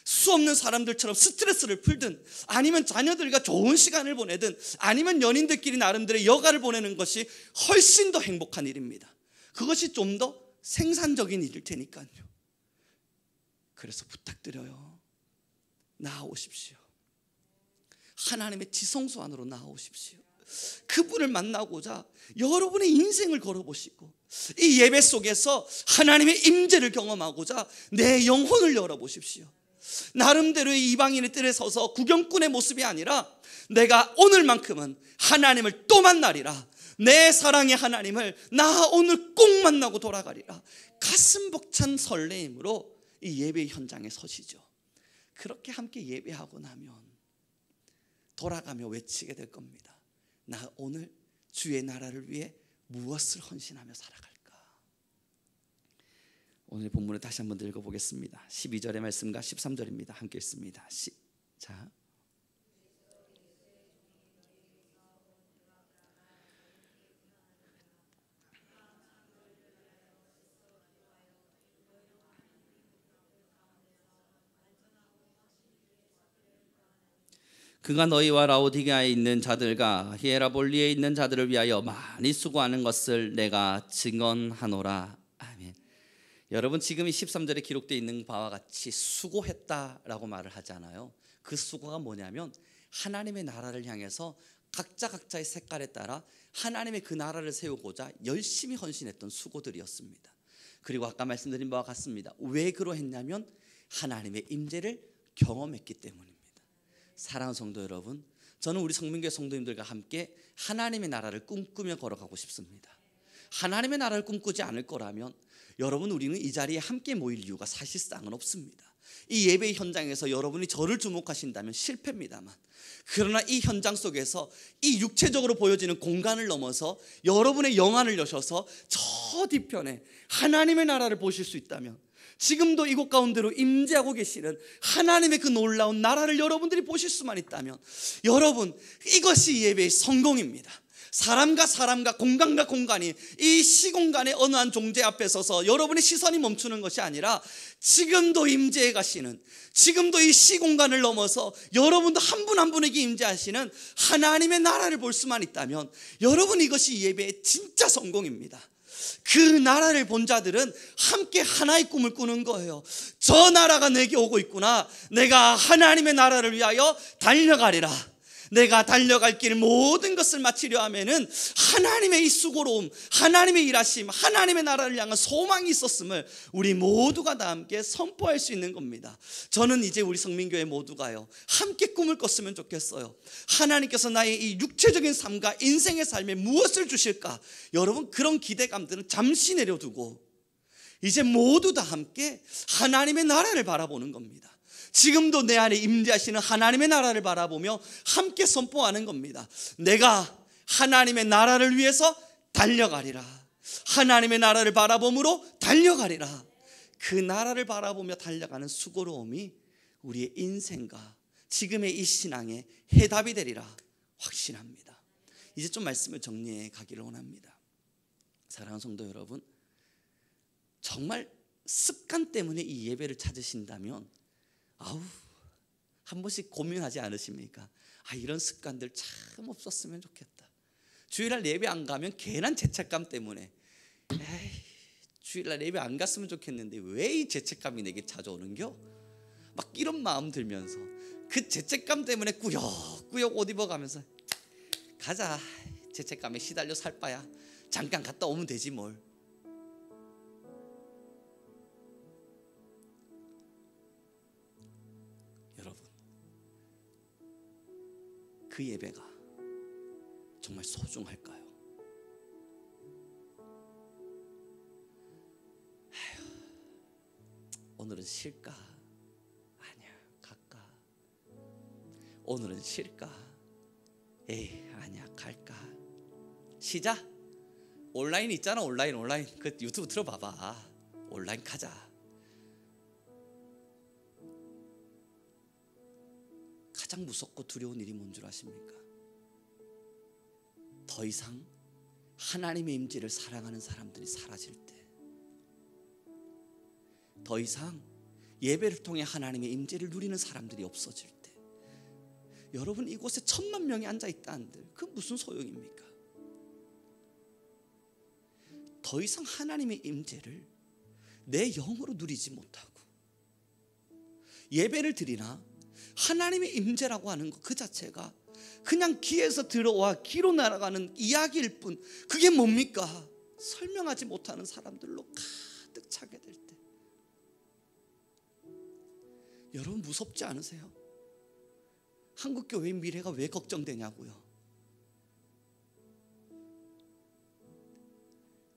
수없는 사람들처럼 스트레스를 풀든, 아니면 자녀들과 좋은 시간을 보내든, 아니면 연인들끼리 나름대로 여가를 보내는 것이 훨씬 더 행복한 일입니다. 그것이 좀 더 생산적인 일일 테니까요. 그래서 부탁드려요. 나아오십시오. 하나님의 지성소 안으로 나아오십시오. 그분을 만나고자 여러분의 인생을 걸어보시고, 이 예배 속에서 하나님의 임재를 경험하고자 내 영혼을 열어보십시오. 나름대로 이방인의 뜰에 서서 구경꾼의 모습이 아니라, 내가 오늘만큼은 하나님을 또 만나리라, 내 사랑의 하나님을 나 오늘 꼭 만나고 돌아가리라, 가슴 벅찬 설레임으로 이 예배 현장에 서시죠. 그렇게 함께 예배하고 나면 돌아가며 외치게 될 겁니다. 나 오늘 주의 나라를 위해 무엇을 헌신하며 살아갈까? 오늘 본문을 다시 한번 읽어보겠습니다. 12절의 말씀과 13절입니다. 함께 읽습니다. 시작. 그가 너희와 라오디게아에 있는 자들과 히에라볼리에 있는 자들을 위하여 많이 수고하는 것을 내가 증언하노라. 아멘. 여러분, 지금 이 13절에 기록되어 있는 바와 같이 수고했다라고 말을 하잖아요. 그 수고가 뭐냐면 하나님의 나라를 향해서 각자의 색깔에 따라 하나님의 그 나라를 세우고자 열심히 헌신했던 수고들이었습니다. 그리고 아까 말씀드린 바와 같습니다. 왜 그러했냐면 하나님의 임재를 경험했기 때문입니다. 사랑하는 성도 여러분, 저는 우리 성민교회 성도님들과 함께 하나님의 나라를 꿈꾸며 걸어가고 싶습니다. 하나님의 나라를 꿈꾸지 않을 거라면 여러분, 우리는 이 자리에 함께 모일 이유가 사실상은 없습니다. 이 예배 현장에서 여러분이 저를 주목하신다면 실패입니다만, 그러나 이 현장 속에서 이 육체적으로 보여지는 공간을 넘어서 여러분의 영안을 여셔서 저 뒤편에 하나님의 나라를 보실 수 있다면, 지금도 이곳 가운데로 임재하고 계시는 하나님의 그 놀라운 나라를 여러분들이 보실 수만 있다면, 여러분, 이것이 예배의 성공입니다. 사람과 공간과 공간이 이 시공간의 어느 한 존재 앞에 서서 여러분의 시선이 멈추는 것이 아니라, 지금도 임재해 가시는, 지금도 이 시공간을 넘어서 여러분도 한 분 한 분에게 임재하시는 하나님의 나라를 볼 수만 있다면, 여러분, 이것이 예배의 진짜 성공입니다. 그 나라를 본 자들은 함께 하나의 꿈을 꾸는 거예요. 저 나라가 내게 오고 있구나. 내가 하나님의 나라를 위하여 달려가리라. 내가 달려갈 길 모든 것을 마치려 하면은 하나님의 이 수고로움, 하나님의 일하심, 하나님의 나라를 향한 소망이 있었음을 우리 모두가 다 함께 선포할 수 있는 겁니다. 저는 이제 우리 성민교회 모두가요, 함께 꿈을 꿨으면 좋겠어요. 하나님께서 나의 이 육체적인 삶과 인생의 삶에 무엇을 주실까? 여러분, 그런 기대감들은 잠시 내려두고 이제 모두 다 함께 하나님의 나라를 바라보는 겁니다. 지금도 내 안에 임재하시는 하나님의 나라를 바라보며 함께 선포하는 겁니다. 내가 하나님의 나라를 위해서 달려가리라. 하나님의 나라를 바라봄으로 달려가리라. 그 나라를 바라보며 달려가는 수고로움이 우리의 인생과 지금의 이 신앙의 해답이 되리라 확신합니다. 이제 좀 말씀을 정리해 가기를 원합니다. 사랑하는 성도 여러분, 정말 습관 때문에 이 예배를 찾으신다면 한 번씩 고민하지 않으십니까? 이런 습관들 참 없었으면 좋겠다. 주일날 예배 안 가면 괜한 죄책감 때문에 주일날 예배 안 갔으면 좋겠는데 왜 이 죄책감이 내게 찾아오는겨? 막 이런 마음 들면서 그 죄책감 때문에 꾸역꾸역 옷 입어가면서 가자, 죄책감에 시달려 살 바야 잠깐 갔다 오면 되지 뭘. 그 예배가 정말 소중할까요? 오늘은 쉴까? 아니야, 갈까? 오늘은 쉴까? 에이 아니야 갈까? 시작. 온라인 있잖아. 온라인 그 유튜브 들어봐봐. 온라인 가자. 가장 무섭고 두려운 일이 뭔 줄 아십니까? 더 이상 하나님의 임재를 사랑하는 사람들이 사라질 때, 더 이상 예배를 통해 하나님의 임재를 누리는 사람들이 없어질 때, 여러분 이곳에 1000만 명이 앉아있다 한들 그 무슨 소용입니까? 더 이상 하나님의 임재를 내 영으로 누리지 못하고 예배를 드리나 하나님의 임재라고 하는 것 그 자체가 그냥 귀에서 들어와 귀로 날아가는 이야기일 뿐, 그게 뭡니까? 설명하지 못하는 사람들로 가득 차게 될 때, 여러분 무섭지 않으세요? 한국교회의 미래가 왜 걱정되냐고요?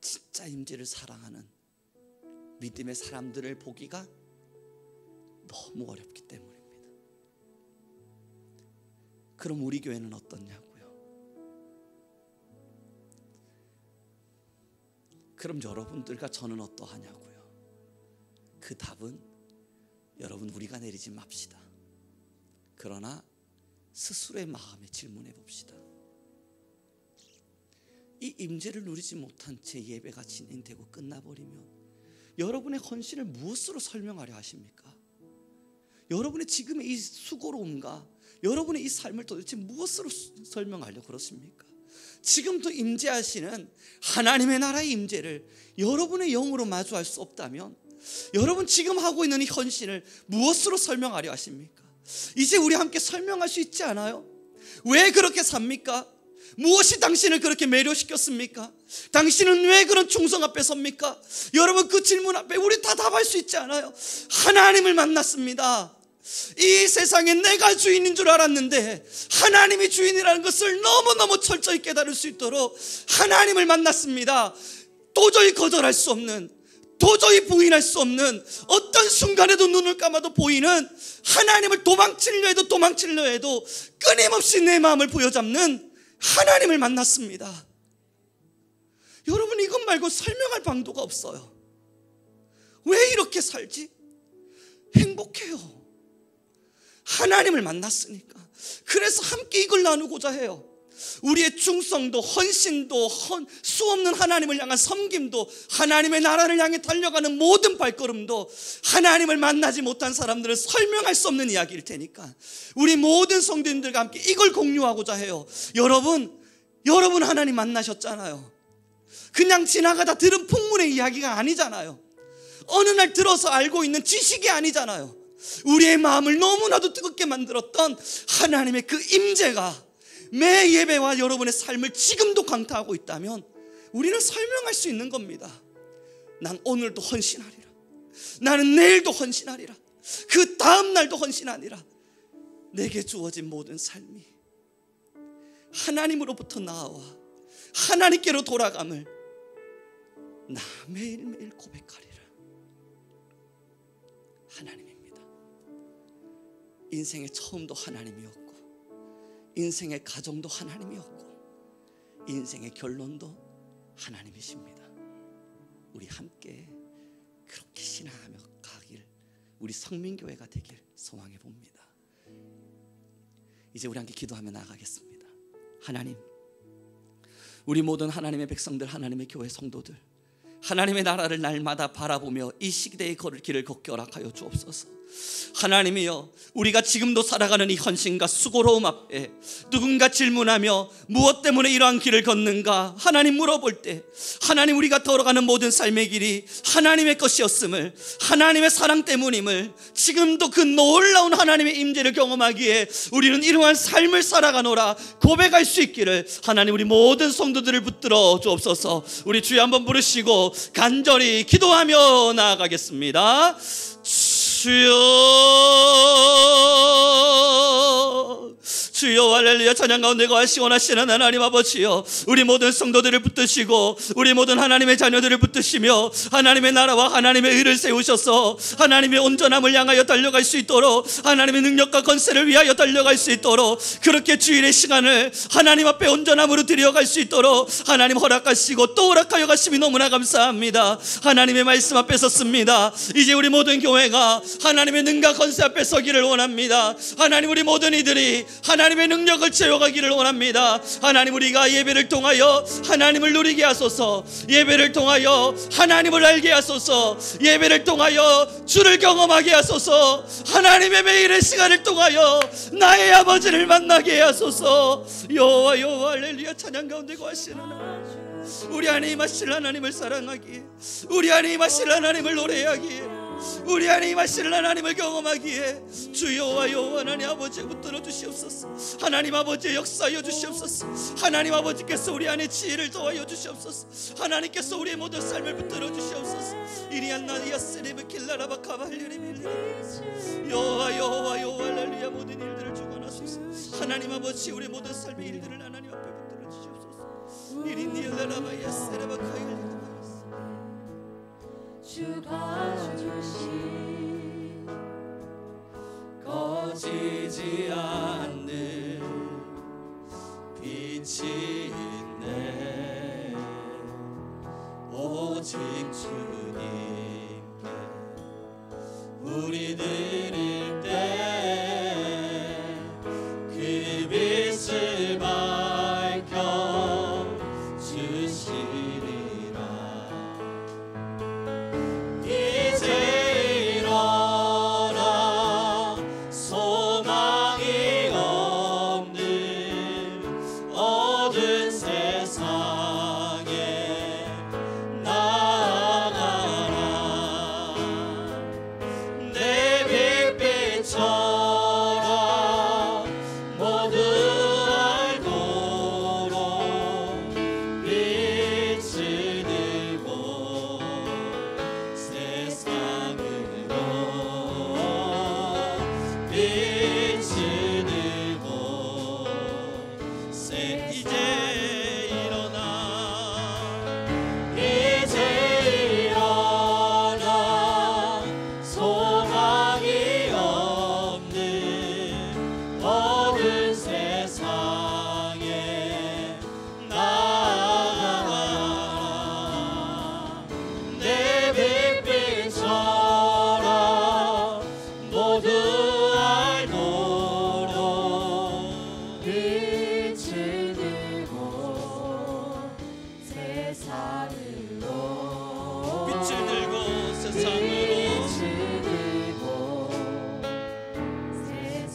진짜 임재를 사랑하는 믿음의 사람들을 보기가 너무 어렵기 때문입니다. 그럼 우리 교회는 어떻냐고요? 그럼 여러분들과 저는 어떠하냐고요? 그 답은 여러분 우리가 내리지 맙시다. 그러나 스스로의 마음에 질문해 봅시다. 이 임재를 누리지 못한 제 예배가 진행되고 끝나버리면 여러분의 헌신을 무엇으로 설명하려 하십니까? 여러분의 지금의 이 수고로움과 여러분의 이 삶을 도대체 무엇으로 설명하려고 그러십니까? 지금도 임재하시는 하나님의 나라의 임재를 여러분의 영으로 마주할 수 없다면 여러분 지금 하고 있는 이 헌신을 무엇으로 설명하려 하십니까? 이제 우리 함께 설명할 수 있지 않아요? 왜 그렇게 삽니까? 무엇이 당신을 그렇게 매료시켰습니까? 당신은 왜 그런 충성 앞에 섭니까? 여러분 그 질문 앞에 우리 다 답할 수 있지 않아요? 하나님을 만났습니다. 이 세상에 내가 주인인 줄 알았는데 하나님이 주인이라는 것을 너무너무 철저히 깨달을 수 있도록 하나님을 만났습니다. 도저히 거절할 수 없는, 도저히 부인할 수 없는, 어떤 순간에도 눈을 감아도 보이는 하나님을 도망치려 해도 끊임없이 내 마음을 부여잡는 하나님을 만났습니다. 여러분 이것 말고 설명할 방도가 없어요. 왜 이렇게 살지? 행복해요. 하나님을 만났으니까. 그래서 함께 이걸 나누고자 해요. 우리의 충성도, 헌신도, 수없는 하나님을 향한 섬김도, 하나님의 나라를 향해 달려가는 모든 발걸음도 하나님을 만나지 못한 사람들은 설명할 수 없는 이야기일 테니까 우리 모든 성도님들과 함께 이걸 공유하고자 해요. 여러분 하나님 만나셨잖아요. 그냥 지나가다 들은 풍문의 이야기가 아니잖아요. 어느 날 들어서 알고 있는 지식이 아니잖아요. 우리의 마음을 너무나도 뜨겁게 만들었던 하나님의 그 임재가 매 예배와 여러분의 삶을 지금도 강타하고 있다면 우리는 설명할 수 있는 겁니다. 난 오늘도 헌신하리라. 나는 내일도 헌신하리라. 그 다음 날도 헌신하리라. 내게 주어진 모든 삶이 하나님으로부터 나와 하나님께로 돌아감을 나 매일매일 고백하리라. 하나님입니다. 인생의 처음도 하나님이었고 인생의 가정도 하나님이었고 인생의 결론도 하나님이십니다. 우리 함께 그렇게 신앙하며 가길 우리 성민교회가 되길 소망해 봅니다. 이제 우리 함께 기도하며 나아가겠습니다. 하나님, 우리 모든 하나님의 백성들, 하나님의 교회 성도들, 하나님의 나라를 날마다 바라보며 이 시대의 걸을 길을 걷게 허락하여 주옵소서. 하나님이여, 우리가 지금도 살아가는 이 헌신과 수고로움 앞에 누군가 질문하며 무엇 때문에 이러한 길을 걷는가 하나님 물어볼 때, 하나님 우리가 걸어가는 모든 삶의 길이 하나님의 것이었음을, 하나님의 사랑 때문임을, 지금도 그 놀라운 하나님의 임재를 경험하기에 우리는 이러한 삶을 살아가노라 고백할 수 있기를 하나님 우리 모든 성도들을 붙들어 주옵소서. 우리 주여 한번 부르시고 간절히 기도하며 나아가겠습니다. 주여, 주여 할렐루야. 찬양 가운데 거하시고 원하시는 하나님 아버지여, 우리 모든 성도들을 붙드시고 우리 모든 하나님의 자녀들을 붙드시며 하나님의 나라와 하나님의 의를 세우셔서 하나님의 온전함을 향하여 달려갈 수 있도록, 하나님의 능력과 권세를 위하여 달려갈 수 있도록, 그렇게 주일의 시간을 하나님 앞에 온전함으로 드려갈 수 있도록 하나님 허락하시고 또 허락하여 가심이 너무나 감사합니다. 하나님의 말씀 앞에 섰습니다. 이제 우리 모든 교회가 하나님의 능과 권세 앞에 서기를 원합니다. 하나님, 우리 모든 이들이 하나님의 능력을 채워가기를 원합니다. 하나님, 우리가 예배를 통하여 하나님을 누리게 하소서. 예배를 통하여 하나님을 알게 하소서. 예배를 통하여 주를 경험하게 하소서. 하나님의 매일의 시간을 통하여 나의 아버지를 만나게 하소서. 여호와 여호와 할렐루야. 찬양 가운데 거하시는 하나님, 우리 안에 임하실 하나님을 사랑하기에, 우리 안에 임하실 하나님을 노래하기에, 우리 안에 임하실 하나님을 경험하기에 주여와 여호와 하나님 아버지 붙들어 주시옵소서. 하나님 아버지 역사하여 주시옵소서. 하나님 아버지께서 우리 안에 지혜를 더하여 주시옵소서. 하나님께서 우리의 모든 삶을 붙들어 주시옵소서. 이리안나이아스리브 길라라바 카발리리밀리. 여호와 여호와 여호와 할렐루야. 모든 일들을 주관하소서. 하나님 아버지, 우리 모든 삶의 일들을 하나님 앞에 붙들어 주시옵소서. 이리니엘라라바야스레바 카일리리바. 주가 주신 거지지 않는 빛이 있네. 오직 주님께 우리 드릴 때 그 빛을 밝혀 주시리라. 이제 일어나 소망이 없는 어두운 세상에 나아가라. 내 빛빛처럼 모두 알도록 빛을 들고 세상으로 빛을 들고 이제 일어나 소망이 없는 어두운 세상에 나아가라. 내 빛빛처럼 모두 알도록 빛을 들고 세상으로 빛을 들고 세상으로.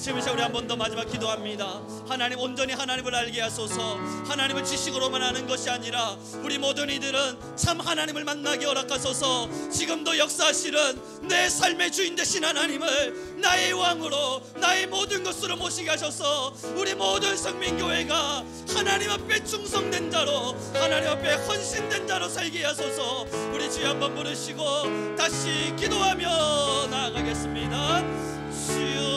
지금 이 시간 우리 한 번 더 마지막 기도합니다. 하나님, 온전히 하나님을 알게 하소서. 하나님을 지식으로만 아는 것이 아니라 우리 모든 이들은 참 하나님을 만나게 허락하소서. 지금도 역사하시는 내 삶의 주인 되신 하나님을 나의 왕으로, 나의 모든 것으로 모시게 하셔서 우리 모든 성민교회가 하나님 앞에 충성된 자로, 하나님 앞에 헌신된 자로 살게 하소서. 우리 주여 한번 부르시고 다시 기도하며 나아가겠습니다. 주여,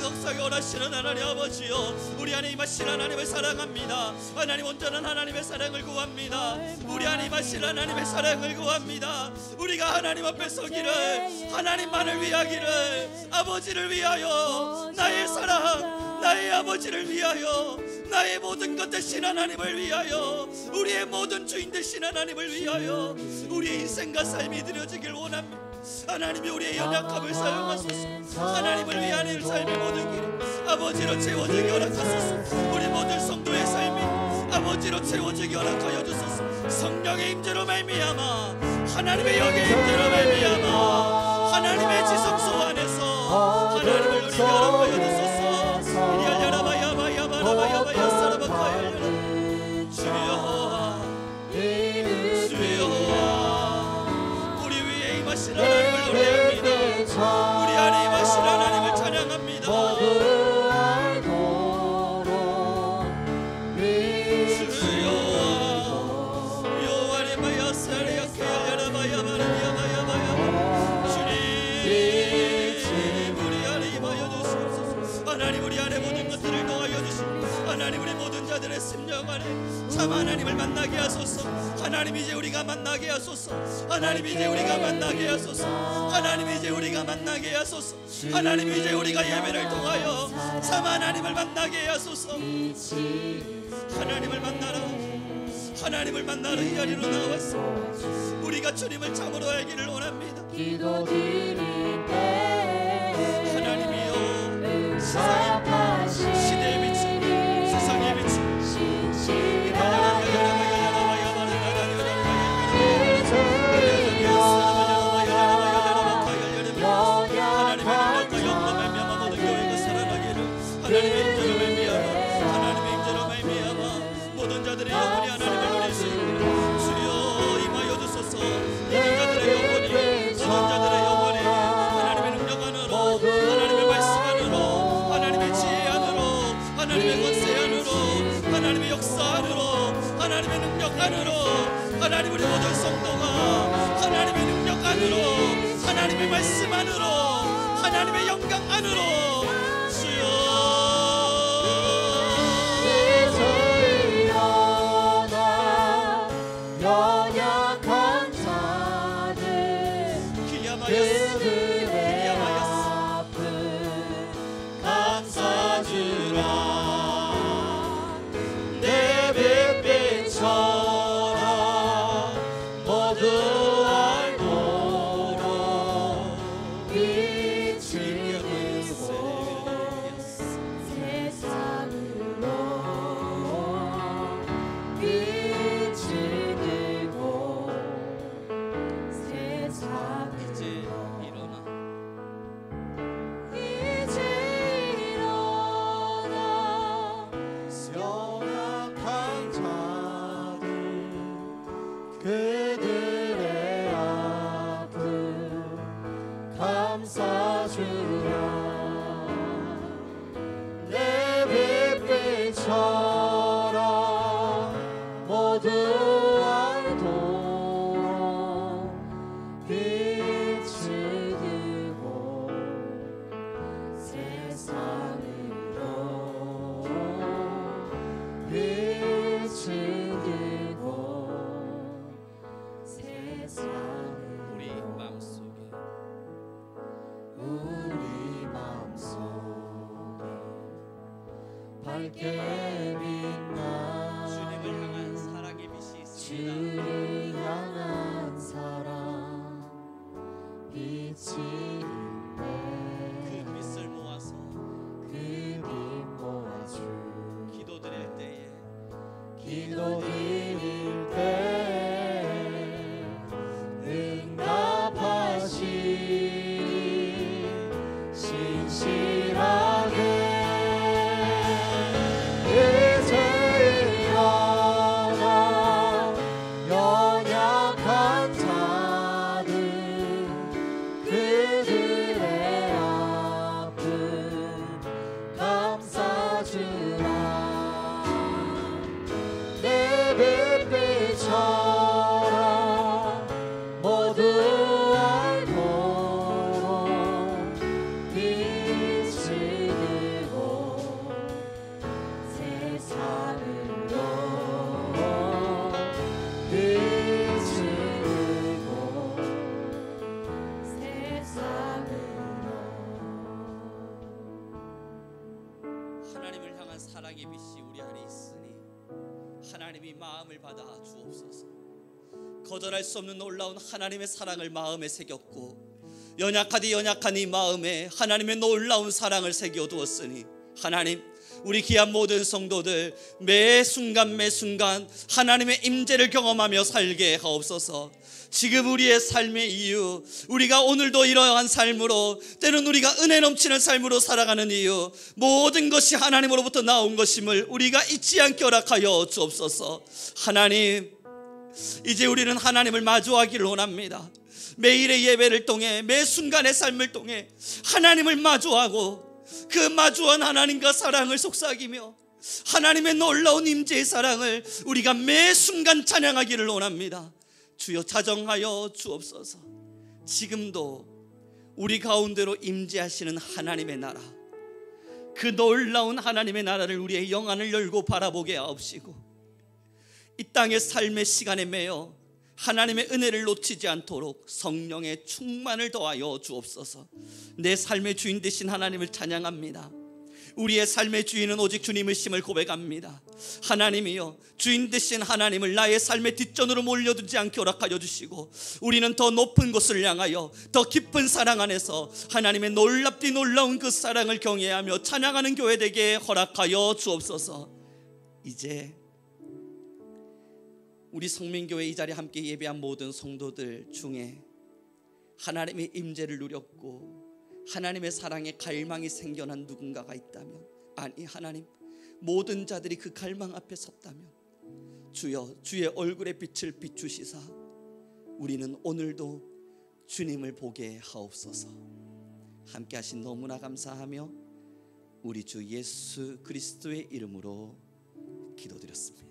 역사에 원하시는 하나님 아버지여, 우리 안에 임하신 하나님을 사랑합니다. 하나님, 온전한 하나님의 사랑을 구합니다. 우리 안에 임하신 하나님의 사랑을 구합니다. 우리가 하나님 앞에 서기를, 하나님만을 위하기를, 아버지를 위하여, 나의 사랑, 나의 아버지를 위하여, 나의 모든 것 되신 하나님을 위하여, 우리의 모든 주인 되신 하나님을 위하여 우리의 인생과 삶이 드려지길 원합니다. 하나님이 우리의 연약함을 사용하소서. 하나님을 위한 일, 삶의 모든 길 아버지로 채워지게 허락하소서. 우리 모든 성도의 삶이 아버지로 채워지게 허락하여 주소서. 성령의 임재로 말미암아, 하나님의 영의 임재로 말미암아, 하나님의 지성소 안에서 하나님을 누리게 허락하여 주소서. 하나님을 노래합니다. 우리 안에 임하신 하나님을 찬양합니다. 주여, 여호와의 마야사리야케야 것들을 더하여 주시고 하나님 우리 모든 자들의 심령 안에 참 하나님을 만나게 하소서. 하나님 이제 우리가 만나게 하소서. 하나님 이제 우리가 만나게 하소서. 하나님 이제 우리가 만나게 하소서. 하나님 이제 우리가 예배를 통하여 참 하나님을 만나게 하소서. 하나님을 만나라. 하나님을 만나러 이 자리로 나왔어. 우리가 주님을 참으로 알기를 원합니다. 하나님이여 시대에 비추 세상에 비추 하나님의 인자로 말미암아 모든 자들의 영혼이 하나님을 누릴 수 있게 주여 임하여 주소서. 모든 자들의 영혼이 모든 자들의 영혼이 하나님의 능력 안으로 하나님의 말씀 안으로 하나님의 지혜 안으로 하나님의 권세 안으로 하나님의 역사 안으로 하나님의 능력 안으로 하나님 우리 모든 성도가 하나님의 능력 안으로 하나님의 말씀 안으로 하나님의 영광 안으로 주여 연약한 자들 그들의 아픔 감싸주라. 내 빛빛처럼 모두 알도록 빛을 들고 세상으로 빛을 들고 세상으로 이제 일어나 연약한 자들 그들의 아픔 감싸주라. 내 빛빛처럼 모두 알도록 빛을 들고 세상으로 빛을 들고 세상으로 우리 마음속에 우리 마음속에 밝게 빛나 주님을 향한 사랑의 빛이 있습니다. 주를 향한 사랑 빛이 있네. 그 빛을 모아서 그 빛 모아주 기도 드릴 때에 기도 드릴 때 응답하시니 신실하게 이제 일어나 연약한 자들 그들의 아픔 감싸주라. 내 빛빛처럼 모두 알도록 빛을 들고 세상으로 빛을 들고 세상으로 하나님을 향한 사랑의 빛이 우리 안에 있으니 하나님이 마음을 받아 주옵소서. 거절할 수 없는 놀라운 하나님의 사랑을 마음에 새겼고 연약하디 연약한 이 마음에 하나님의 놀라운 사랑을 새겨두었으니 하나님 우리 귀한 모든 성도들 매 순간 매 순간 하나님의 임재를 경험하며 살게 하옵소서. 지금 우리의 삶의 이유, 우리가 오늘도 이러한 삶으로 때론 우리가 은혜 넘치는 삶으로 살아가는 이유, 모든 것이 하나님으로부터 나온 것임을 우리가 잊지 않게 허락하여 주옵소서. 하나님 이제 우리는 하나님을 마주하기를 원합니다. 매일의 예배를 통해 매 순간의 삶을 통해 하나님을 마주하고 그 마주한 하나님과 사랑을 속삭이며 하나님의 놀라운 임재의 사랑을 우리가 매 순간 찬양하기를 원합니다. 주여 자정하여 주옵소서. 지금도 우리 가운데로 임재하시는 하나님의 나라, 그 놀라운 하나님의 나라를 우리의 영안을 열고 바라보게 하옵시고, 이 땅의 삶의 시간에 매여 하나님의 은혜를 놓치지 않도록 성령의 충만을 더하여 주옵소서. 내 삶의 주인 되신 하나님을 찬양합니다. 우리의 삶의 주인은 오직 주님이심을 고백합니다. 하나님이여, 주인 되신 하나님을 나의 삶의 뒷전으로 몰려두지 않게 허락하여 주시고, 우리는 더 높은 곳을 향하여 더 깊은 사랑 안에서 하나님의 놀랍디 놀라운 그 사랑을 경외하며 찬양하는 교회 되게 허락하여 주옵소서. 이제 우리 성민교회 이 자리에 함께 예배한 모든 성도들 중에 하나님의 임재를 누렸고 하나님의 사랑에 갈망이 생겨난 누군가가 있다면, 아니 하나님, 모든 자들이 그 갈망 앞에 섰다면 주여, 주의 얼굴의 빛을 비추시사 우리는 오늘도 주님을 보게 하옵소서. 함께 하신 너무나 감사하며 우리 주 예수 그리스도의 이름으로 기도드렸습니다.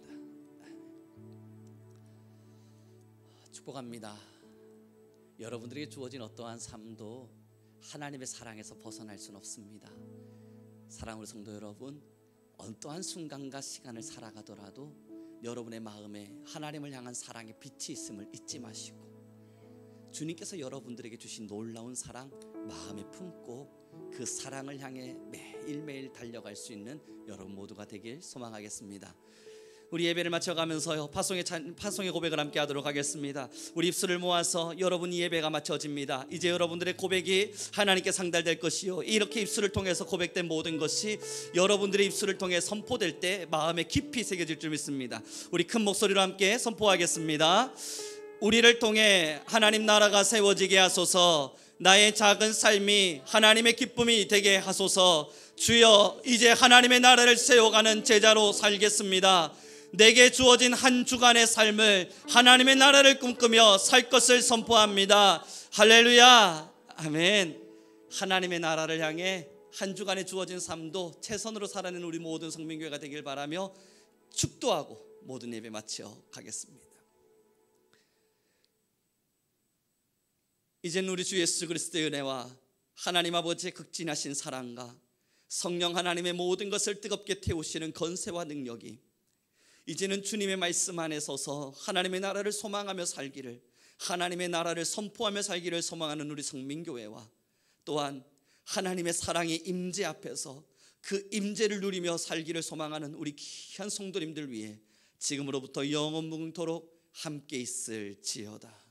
축복합니다. 여러분들에게 주어진 어떠한 삶도 하나님의 사랑에서 벗어날 수는 없습니다. 사랑하는 성도 여러분, 어떠한 순간과 시간을 살아가더라도 여러분의 마음에 하나님을 향한 사랑의 빛이 있음을 잊지 마시고, 주님께서 여러분들에게 주신 놀라운 사랑 마음에 품고 그 사랑을 향해 매일매일 달려갈 수 있는 여러분 모두가 되길 소망하겠습니다. 우리 예배를 마쳐가면서요, 파송의 고백을 함께 하도록 하겠습니다. 우리 입술을 모아서 여러분, 이 예배가 마쳐집니다. 이제 여러분들의 고백이 하나님께 상달될 것이요, 이렇게 입술을 통해서 고백된 모든 것이 여러분들의 입술을 통해 선포될 때 마음에 깊이 새겨질 줄 믿습니다. 우리 큰 목소리로 함께 선포하겠습니다. 우리를 통해 하나님 나라가 세워지게 하소서. 나의 작은 삶이 하나님의 기쁨이 되게 하소서. 주여, 이제 하나님의 나라를 세워가는 제자로 살겠습니다. 내게 주어진 한 주간의 삶을 하나님의 나라를 꿈꾸며 살 것을 선포합니다. 할렐루야, 아멘. 하나님의 나라를 향해 한 주간에 주어진 삶도 최선으로 살아내는 우리 모든 성민교회가 되길 바라며 축도하고 모든 예배 마쳐 가겠습니다. 이제는 우리 주 예수 그리스도의 은혜와 하나님 아버지의 극진하신 사랑과 성령 하나님의 모든 것을 뜨겁게 태우시는 권세와 능력이 이제는 주님의 말씀 안에 서서 하나님의 나라를 소망하며 살기를, 하나님의 나라를 선포하며 살기를 소망하는 우리 성민교회와 또한 하나님의 사랑의 임재 앞에서 그 임재를 누리며 살기를 소망하는 우리 귀한 성도님들 위해 지금으로부터 영원무궁토록 함께 있을지어다.